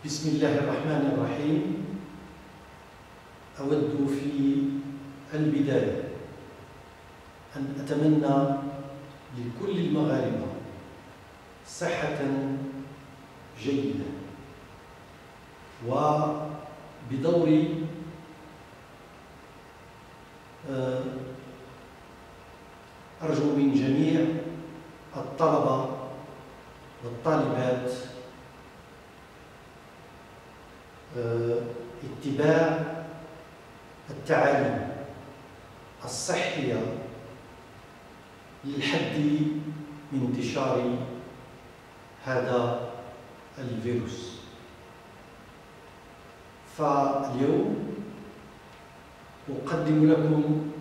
بسم الله الرحمن الرحيم. أود في البداية أن أتمنى لكل المغاربة صحة جيدة، وبدوري أرجو من جميع الطلبة والطالبات اتباع التعاليم الصحية للحد من انتشار هذا الفيروس. فاليوم أقدم لكم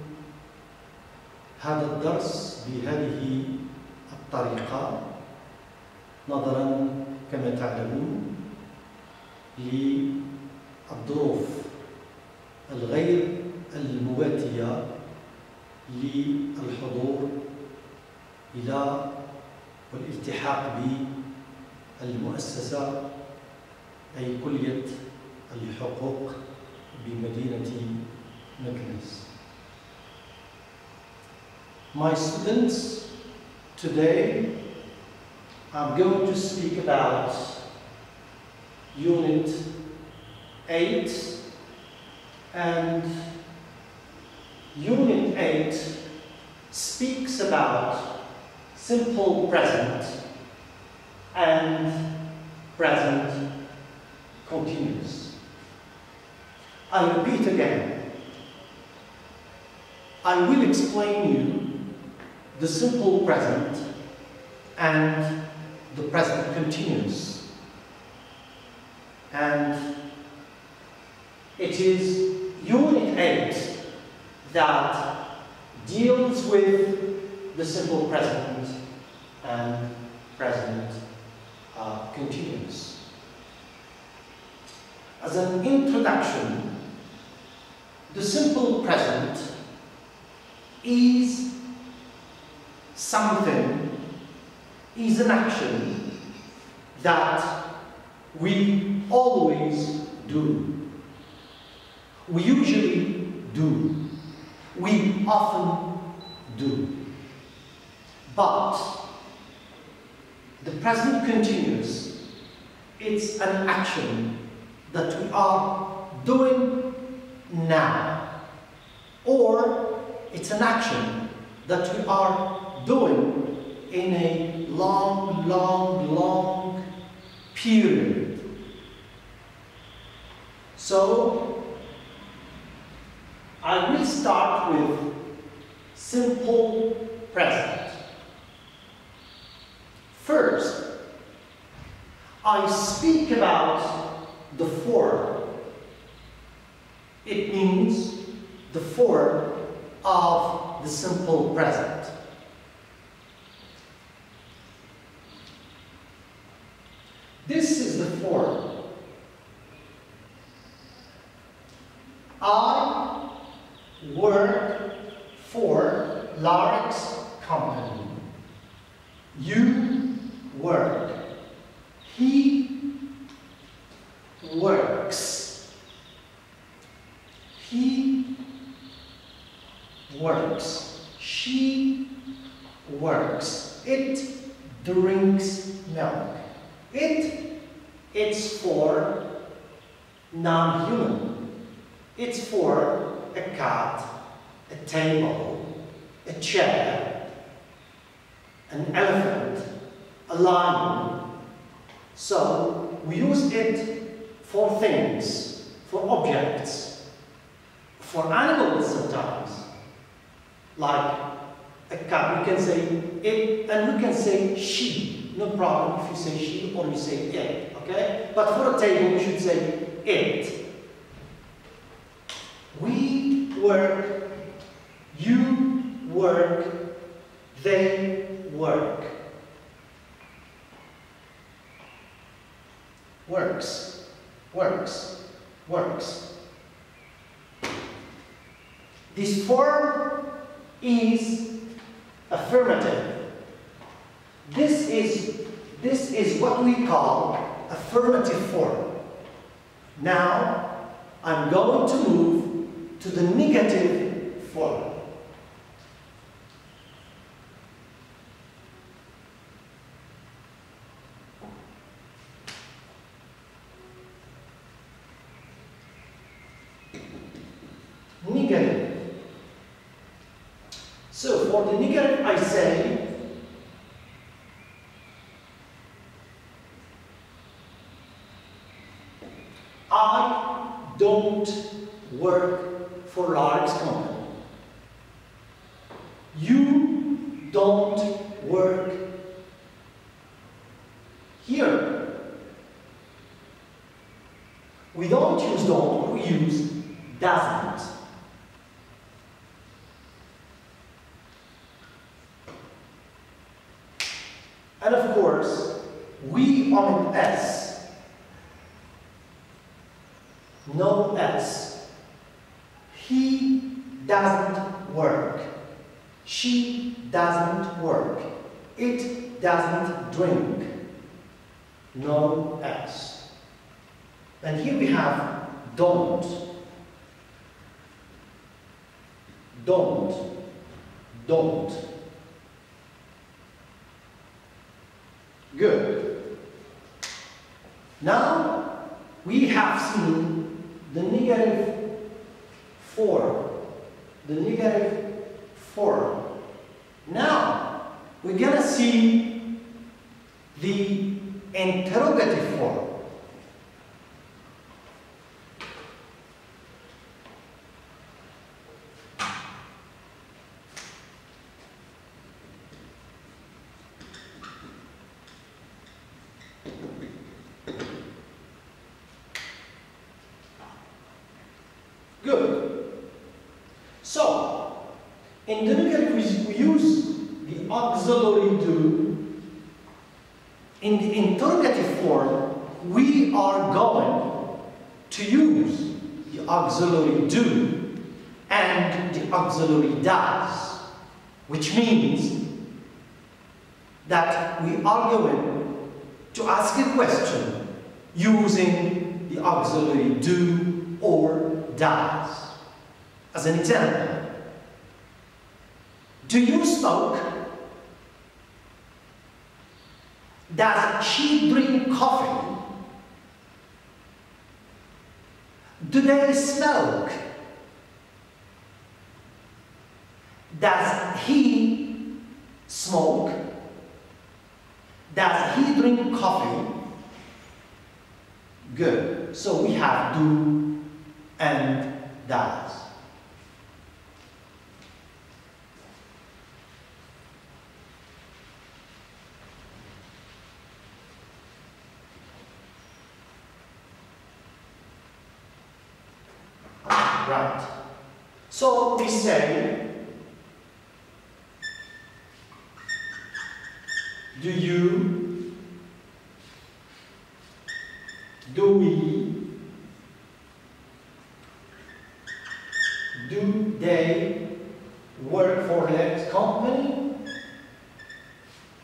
هذا الدرس بهذه الطريقة نظرا كما تعلمون للظروف الغير المواتية للحضور إلى والالتحاق بالمؤسسة أي كلية الحقوق بمدينة أنغلايس. My students, today I'm going to speak about Unit 8, and Unit 8 speaks about simple present and present continuous. I repeat again. I will explain you the simple present and the present continuous. And it is Unit 8 that deals with the simple present and present continuous. As an introduction, the simple present is something, is an action that we always do. We usually do. We often do. But the present continuous, it's an action that we are doing now. Or it's an action that we are doing in a long period. So I will start with simple present. First, I speak about the form. It means the form of the simple present. This is the form. I work for large company. You work. He works. He works. She works. It drinks milk. It's for non-human. It's for a cat, a table, a chair, an elephant, a lion. So we use it for things, for objects, for animals sometimes. Like a cat, we can say it and we can say she. No problem if you say she or you say it, okay? But for a table, you should say it. We work, you work, they work. Works, works, works. This form is affirmative. This is what we call affirmative form. Now, I'm going to move to the negative form. Negative. So for the negative I say I don't work for large company. You don't work here. We don't use don't, we use doesn't. And of course, we omit S. No S. He doesn't work. She doesn't work. It doesn't drink. No S. And here we have don't. Don't. Don't. Good. Now we have seen the negative form. The negative form. Now we're gonna see the interrogative form. Good. So, in the negative we use the auxiliary do. In the interrogative form, we are going to use the auxiliary do and the auxiliary does, which means that we are going to ask a question using the auxiliary do or does. As an example, do you smoke? Does she drink coffee? Do they smoke? Does he smoke? Does he drink coffee? Good. So we have do and does. Right. So we say, do you, do we, do they work for that company?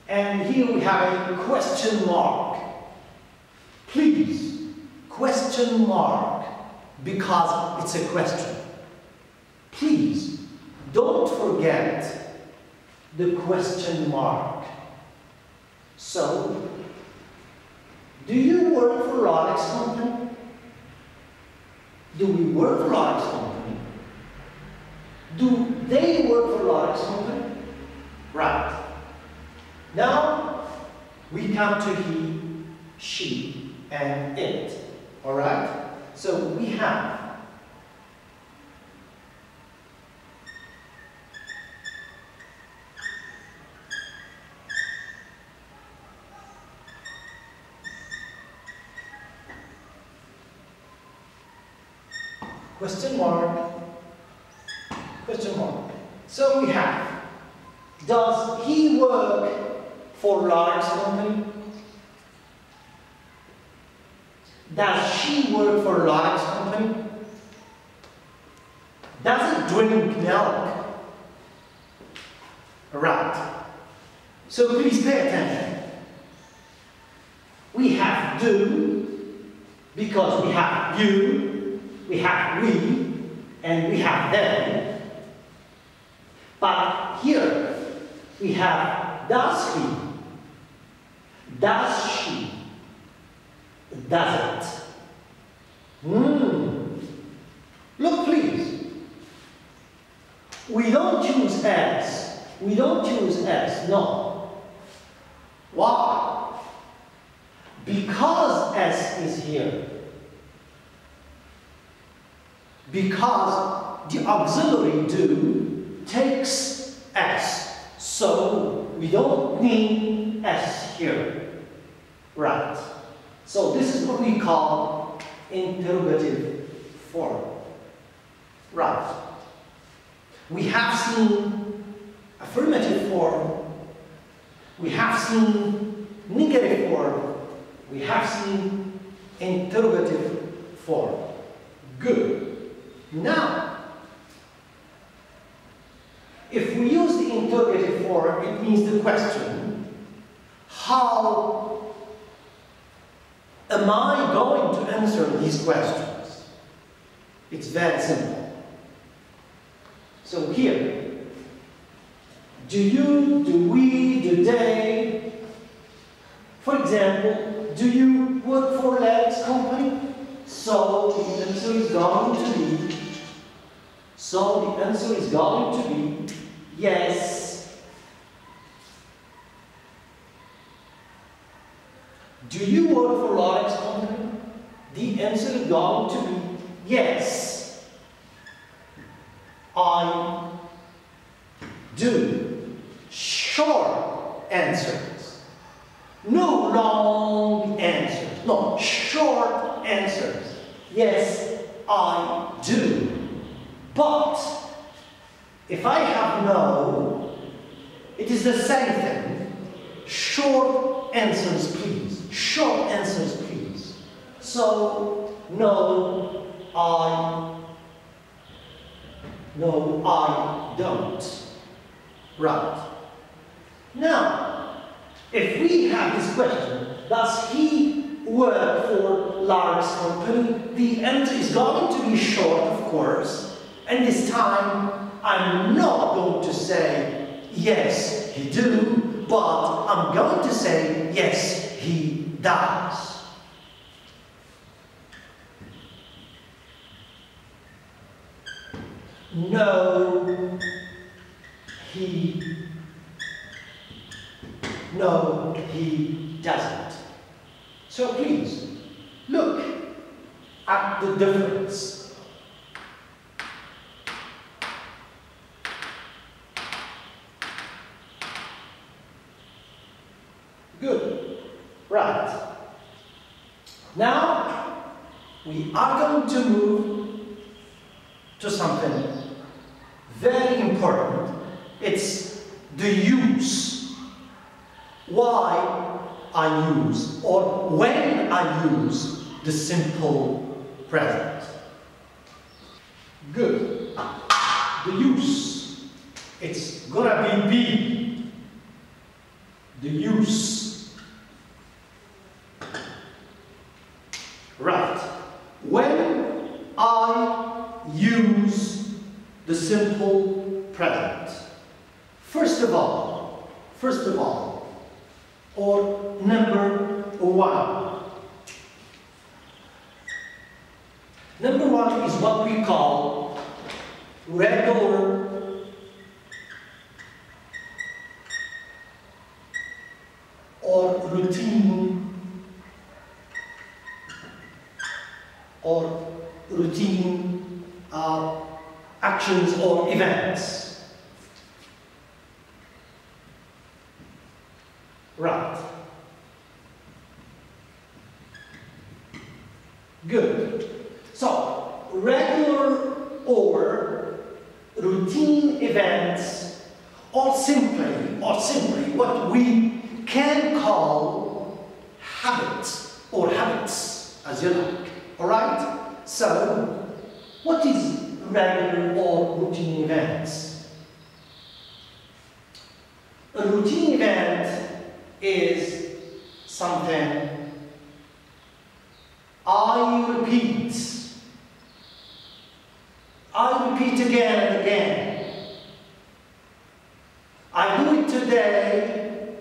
And here we have a question mark. Please, question mark, because it's a question. Please, don't forget the question mark. So, do you work for Rolex company? Do we work for Rolex company? Do they work for Rolex company? Right. Now, we come to he, she, and it. Alright? So we have question mark, question mark. So we have, does he work for large company? Does she work for a large company? Does it drink milk? Right. So please pay attention. We have do because we have you, we have we, and we have them. But here we have does he, does she, does it. Look, please. We don't choose S. We don't choose S, no. Why? Because S is here. Because the auxiliary do takes S. So we don't need S here. Right. So this is what we call interrogative form. Right. We have seen affirmative form. We have seen negative form. We have seen interrogative form. Good. Now, if we use the interrogative form, it means the question, how am I going to answer these questions? It's very simple. So here, do you, do we, do they? For example, do you work for Larry's company? So the answer is going to be, yes. Do you work for Larry's company? The answer is going to be yes. I do. Short answers. No long answers. No, short answers. Yes, I do. But if I have no, it is the same thing. Short answers, please. Short answers, please. So, no, I don't. Right. Now, if we have this question, does he work for Larry's company? The answer is going to be short, of course. And this time, I'm not going to say, yes, he do, but I'm going to say, yes, he does. No, he doesn't. So please, look at the difference. Good. Right. Now, we are going to move to something very important. It's the use. Why I use, or when I use, the simple present. Good. The use. It's gonna be. The use. Right. When I use the simple present. First of all, or number one. Number one is what we call regular or routine actions or events. Right. Good. So, regular or routine events, or simply what we can call habits, or habits, as you like. Alright? So, what is regular or routine events? A routine event is something I repeat. I repeat again and again. I do it today.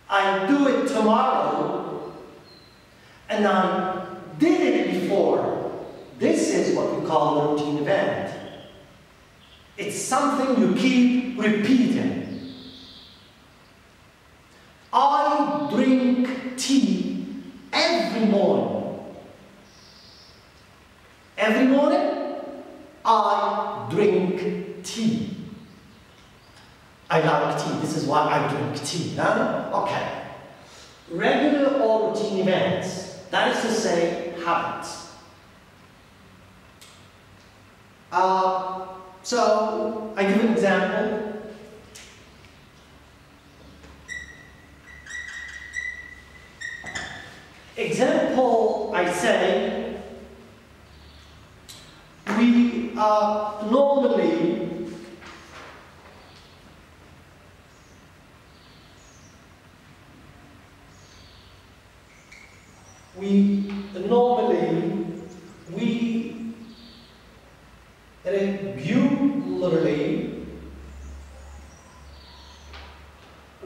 I do it tomorrow. And I did it before. This is what we call a routine event. It's something you keep repeating. I drink tea every morning. Every morning, I drink tea. I like tea. This is why I drink tea. Huh? Okay. Regular or routine events. That is to say, habits. So, I give an example. Example, I say, we normally regularly,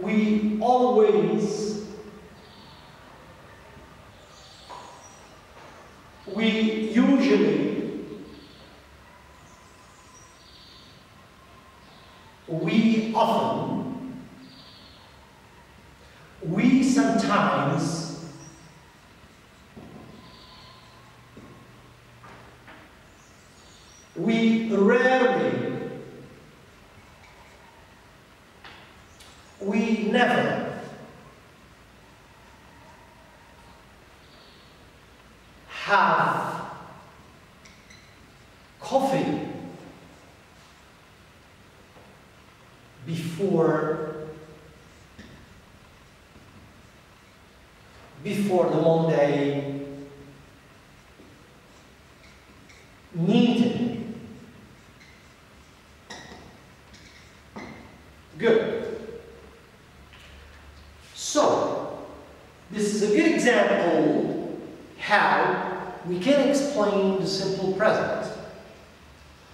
we always, we usually, we often, we sometimes, we rarely, we never, have coffee before the Monday meeting. Good. So, this is a good example how we can explain the simple present.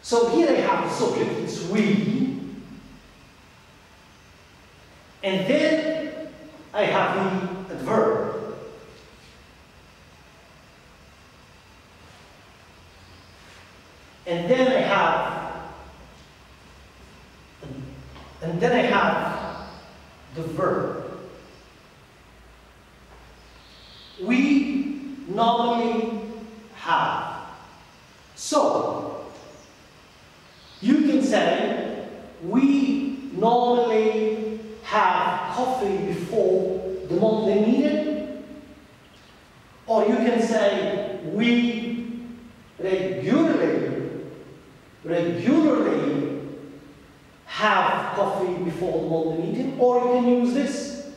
So here I have the subject, it's we, and then I have the adverb. And then I have the verb. We normally have. So, you can say, we normally have coffee before the Monday meeting. Or you can say, we regularly have coffee before the Monday meeting. Or you can use this.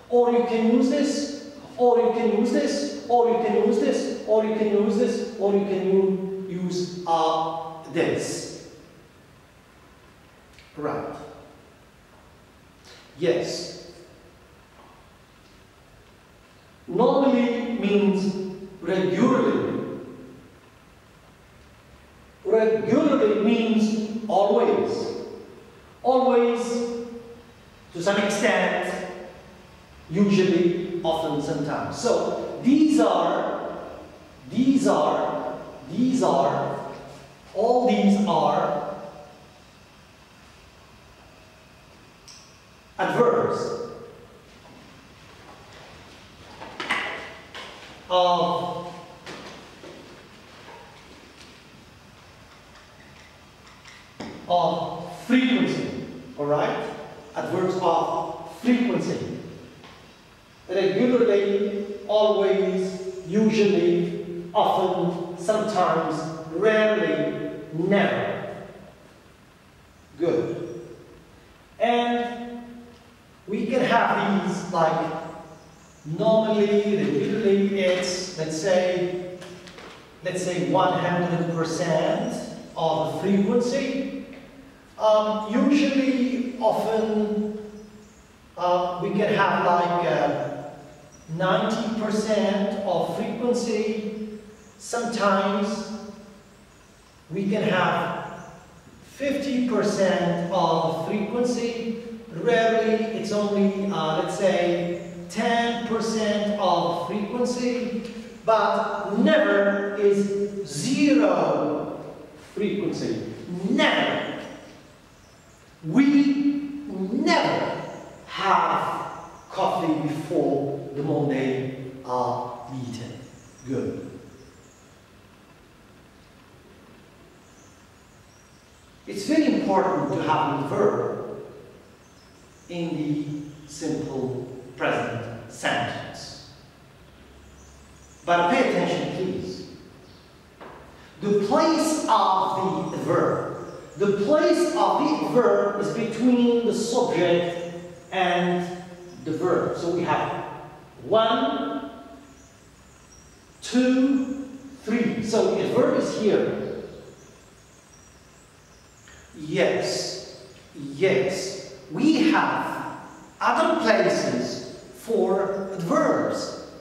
Or you can use this. Or you can use this. Or you can use this. Or you can use this. Or you can use this. Right. Yes. Normally means regularly. Regularly means always. Always, to some extent, usually, often, sometimes. So, all these are adverbs of frequency, all right? Adverbs of frequency. Regularly, always, usually, often, sometimes, rarely, never. Good. And we can have these like normally, regularly, it's, let's say 100% of the frequency. Usually, often, we can have like 90% of frequency. Sometimes we can have 50% of frequency. Rarely it's only, let's say, 10% of frequency, but never is zero frequency. Never. We never have coffee before the Monday meeting. Good. It's very important to have a verb in the simple present sentence. But pay attention, please. The place of the verb. The place of the verb is between the subject and the verb. So we have 1, 2, 3. So the verb is here. Yes, yes. We have other places for verbs.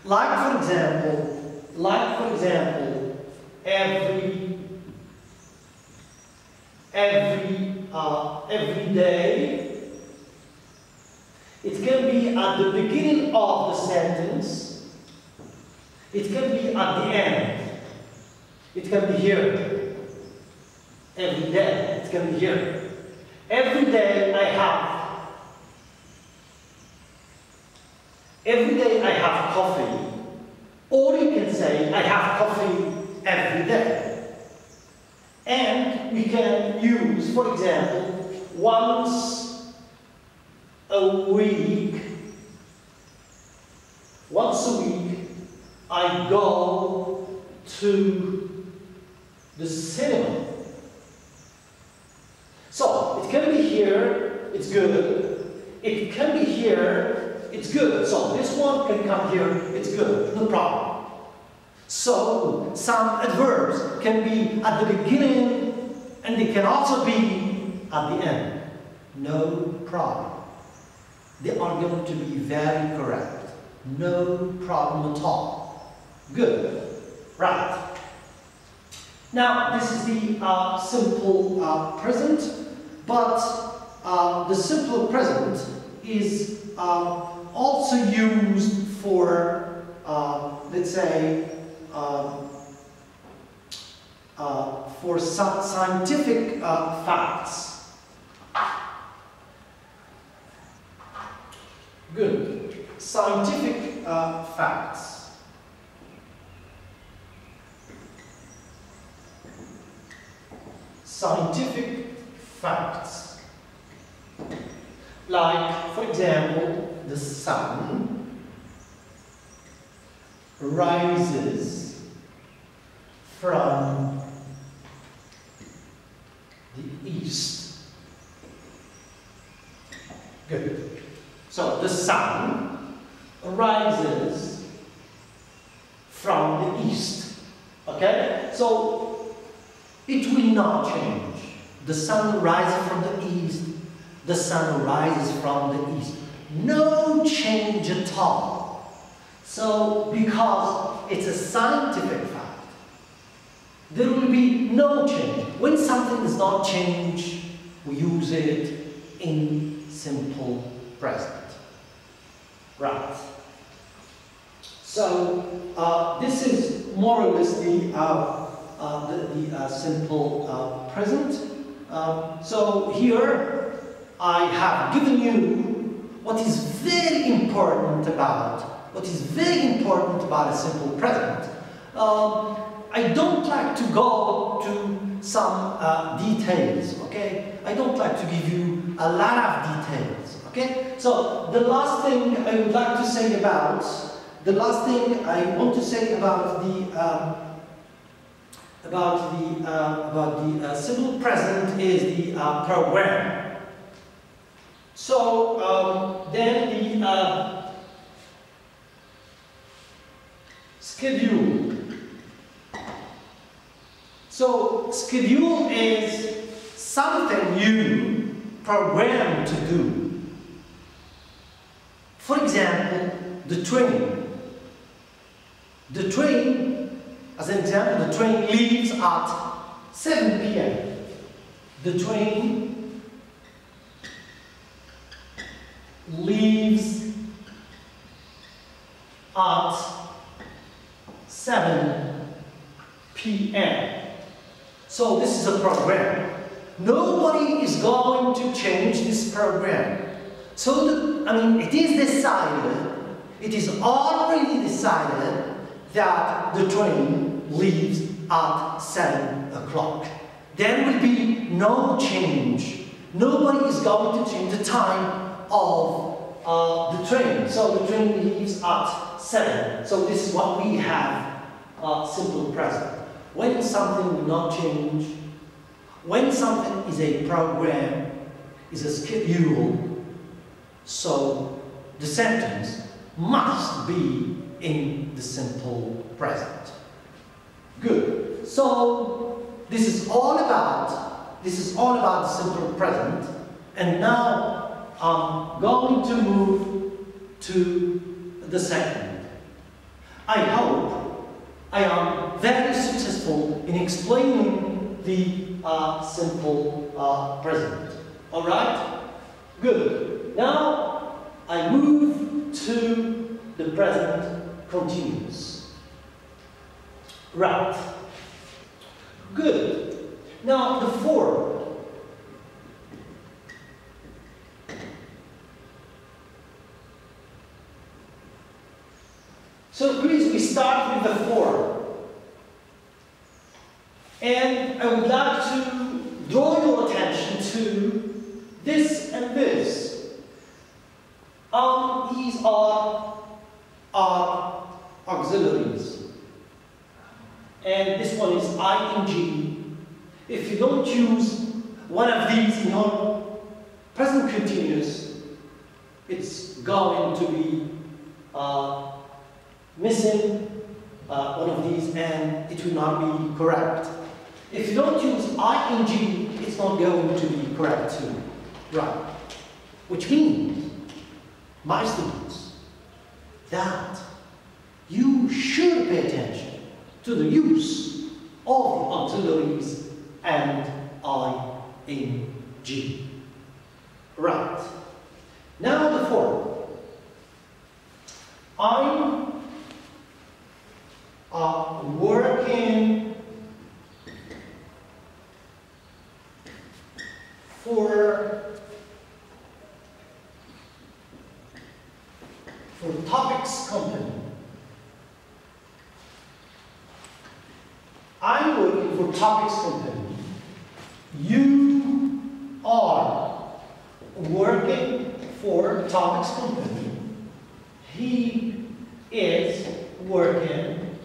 Like for example, every day. It can be at the beginning of the sentence. It can be at the end. It can be here. Every day, it can be here. Every day I have coffee. Or you can say, I have coffee every day. And we can use, for example, once a week, I go to the cinema. So, it can be here, it's good. It can be here, it's good. So, this one can come here, it's good, no problem. So, some adverbs can be at the beginning and they can also be at the end. No problem. They are going to be very correct. No problem at all. Good. Right. Now, this is the simple present. But the simple present is also used for, let's say, for scientific facts. Good. Scientific facts. Scientific facts. Like, for example, the sun rises from the east. Good. So, the sun rises from the east. Okay? So, it will not change. The sun rises from the east. The sun rises from the east. No change at all. So, because it's a scientific fact, there will be no change. When something does not change, we use it in simple present. Right. So, this is more or less the simple present. So here I have given you what is very important about a simple present. I don't like to go to some details, okay? I don't like to give you a lot of details, okay? So the last thing I would like to say about, the simple present is the program. So then the schedule. So schedule is something you program to do. For example, the train. The train, as an example, the train leaves at 7 p.m. The train leaves at 7 p.m. So this is a program. Nobody is going to change this program. So, it is decided, it is already decided that the train leaves at 7 o'clock. There will be no change. Nobody is going to change the time of the train. So the train leaves at 7. So this is what we have, simple present. When something will not change, when something is a program, is a schedule, so the sentence must be in the simple present. Good. So this is all about the simple present, and now I'm going to move to the second. I hope I am very successful in explaining the simple present. All right? Good. Now I move to the present continuous. Right. Good. Now the form. So please, we start with the form. And I would like to draw your attention to this and this. These are auxiliaries. And this one is ing. If you don't use one of these in your present continuous, it's going to be missing one of these and it will not be correct. If you don't use ing, it's not going to be correct too. Right. Which means, my students, that you should pay attention to the use of the auxiliaries and ing. Right. Now the form. I'm working for Topics company. I'm working for Topics company. You are working for Topics company. He is working.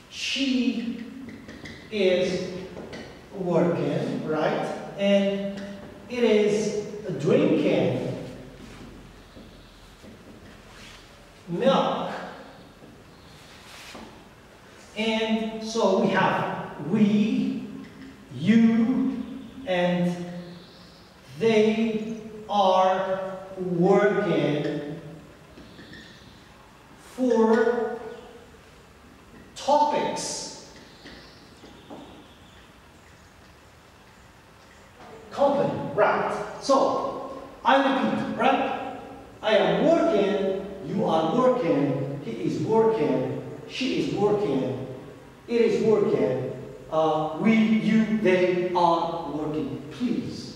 She is working, right? And it is drinking milk. And so we have we, you, and they are working for Topics company, right? So I repeat, right? I am working, you are working, he is working, she is working, it is working, we, you, they are working. Please.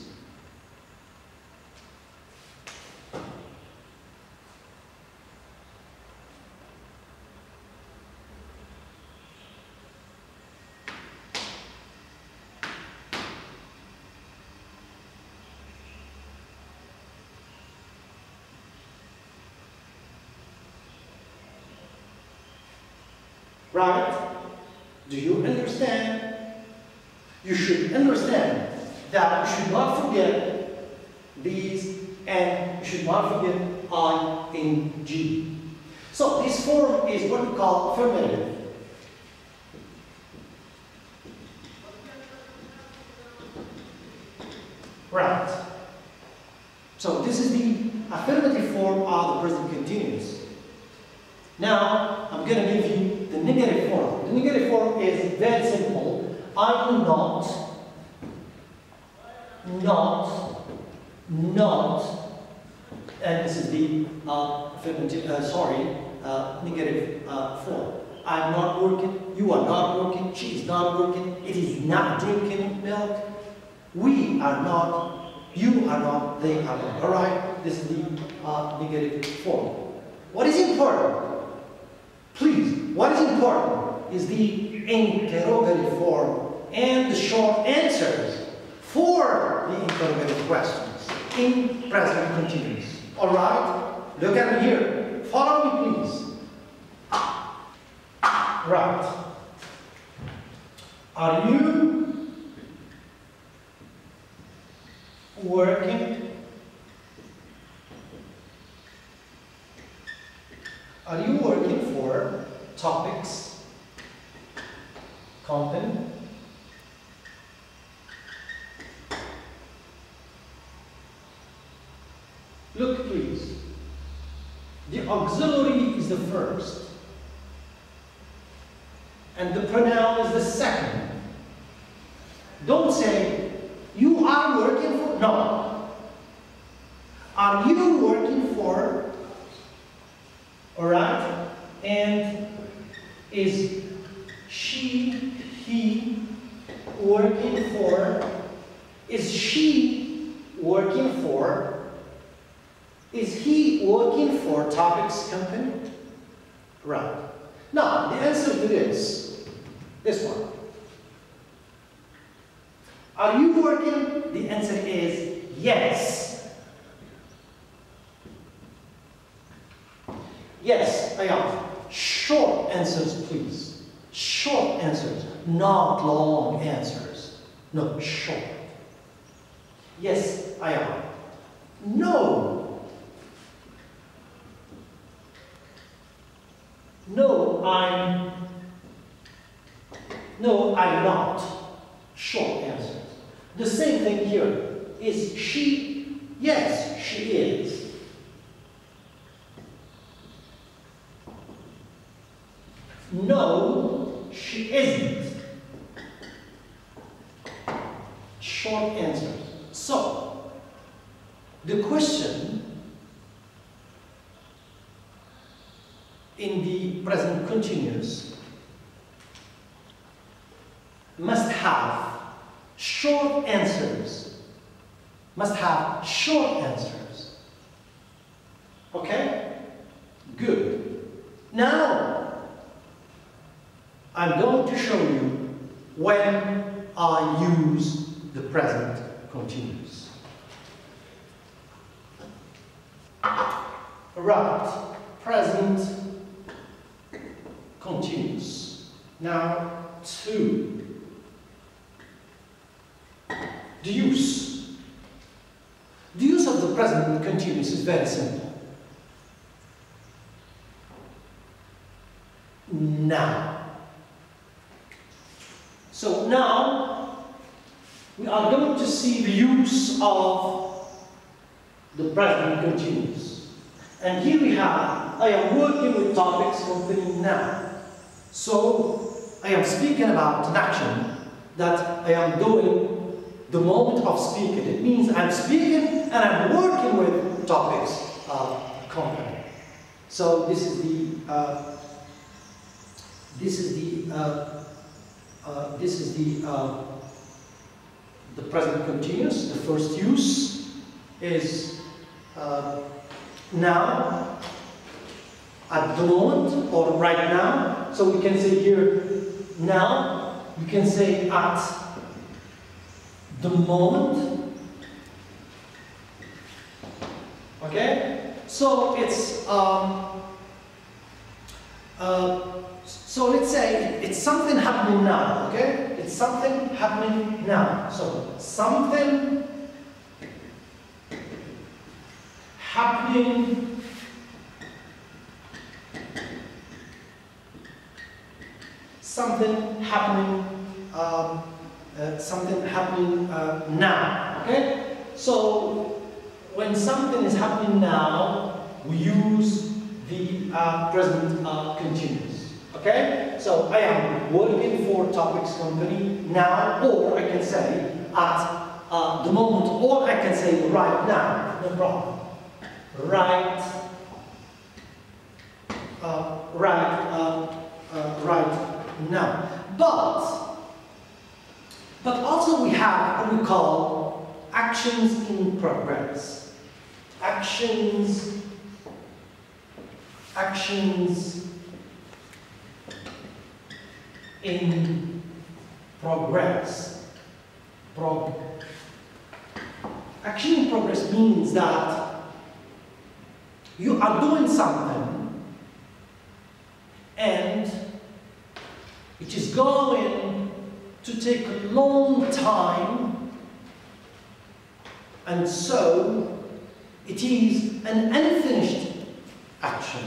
Right? Do you understand? You should understand that you should not forget these and you should not forget ing. So this form is what we call affirmative. Right. So this is the affirmative form of the present continuous. Now, I'm going to give you the negative form. The negative form is very simple. I'm not, and this is the negative form. I'm not working, you are not working, she is not working, it is not drinking milk. We are not, you are not, they are not. Alright? This is the negative form. What is important? Please, what is important is the interrogative form and the short answers for the interrogative questions in present continuous. Alright? Look at me here. Follow me, please. Right. Are you working? Are you working for topics, company? Look, please. The auxiliary is the first, and the pronoun is the second. Don't say, you are working for, no. Are you working for? Alright? And is she, he working for? Is she working for? Is he working for topics company? Right. Now, the answer to this one. Are you working? The answer is yes. Yes, I am. Short answers, please. Short answers, not long answers. No, short. Yes, I am. No. No, I'm not. Short answers. The same thing here. Is she? Yes, she is. No, she isn't. Short answers. So, the question in the present continuous must have short answers. Must have short answers. Okay? Good. Now, I'm going to show you when I use the present continuous. Right. Present continuous. Now, two. The use. The use of the present continuous is very simple. Now. So now, we are going to see the use of the present continuous. And here we have, I am working with topics opening now. So, I am speaking about an action that I am doing the moment of speaking. It means I'm speaking and I'm working with topics company. So this is the present continuous. The first use is now, at the moment, or right now. So we can say here now. You can say at the moment. Okay? So it's so let's say it's something happening now, okay? It's something happening now. So something happening now, okay? So when something is happening now, we use the present continuous. Okay? So I am working for topics company now, or I can say at the moment, or I can say right now, no problem. Right now. But also we have what we call actions in progress. Actions in progress. Action in progress means that you are doing something and it is going to take a long time, and so it is an unfinished action.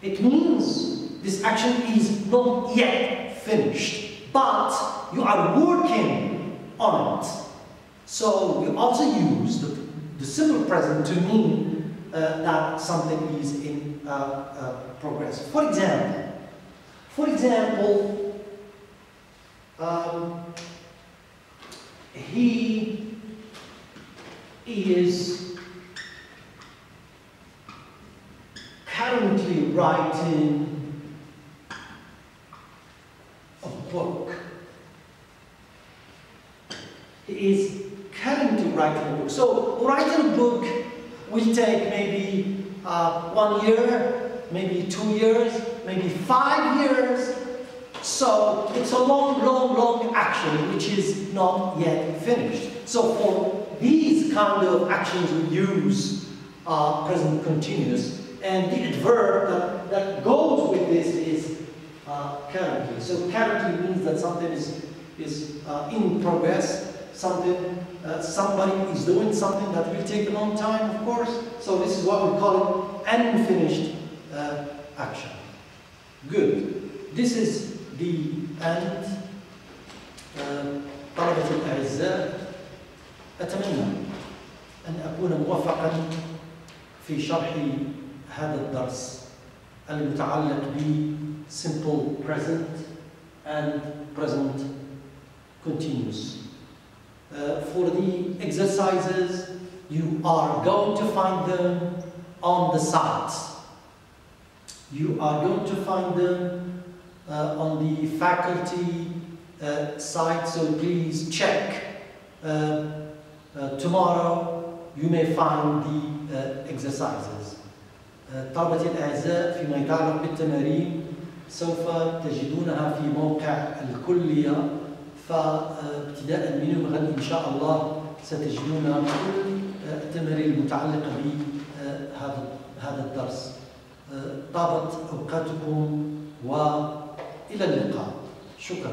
It means this action is not yet finished, but you are working on it. So we also use the simple present to mean that something is in progress. For example, he is currently writing a book. He is currently writing a book. So writing a book will take maybe 1 year, maybe 2 years, maybe 5 years. So it's a long action which is not yet finished. So for these kind of actions we use present continuous, and the adverb that goes with this is currently. So currently means that something is in progress, somebody is doing something that will take a long time, of course. So this is what we call it unfinished action. Good. This is the end. طلبة الأعزاء، أتمنى أن أكون موفقا في شرح هذا الدرس المتعلق ب simple present and present continuous. For the exercises, you are going to find them on the site. You are going to find them on the faculty site, so please check. Tomorrow you may find the exercises. طلبتي الأعزاء، فيما يتعلق بالتمارين سوف تجدونها في موقع الكلية، فابتداء من يوم غد إن شاء الله ستجدون كل التمارين المتعلقة بهذا الدرس. طابت أوقاتكم وإلى اللقاء. شكرا.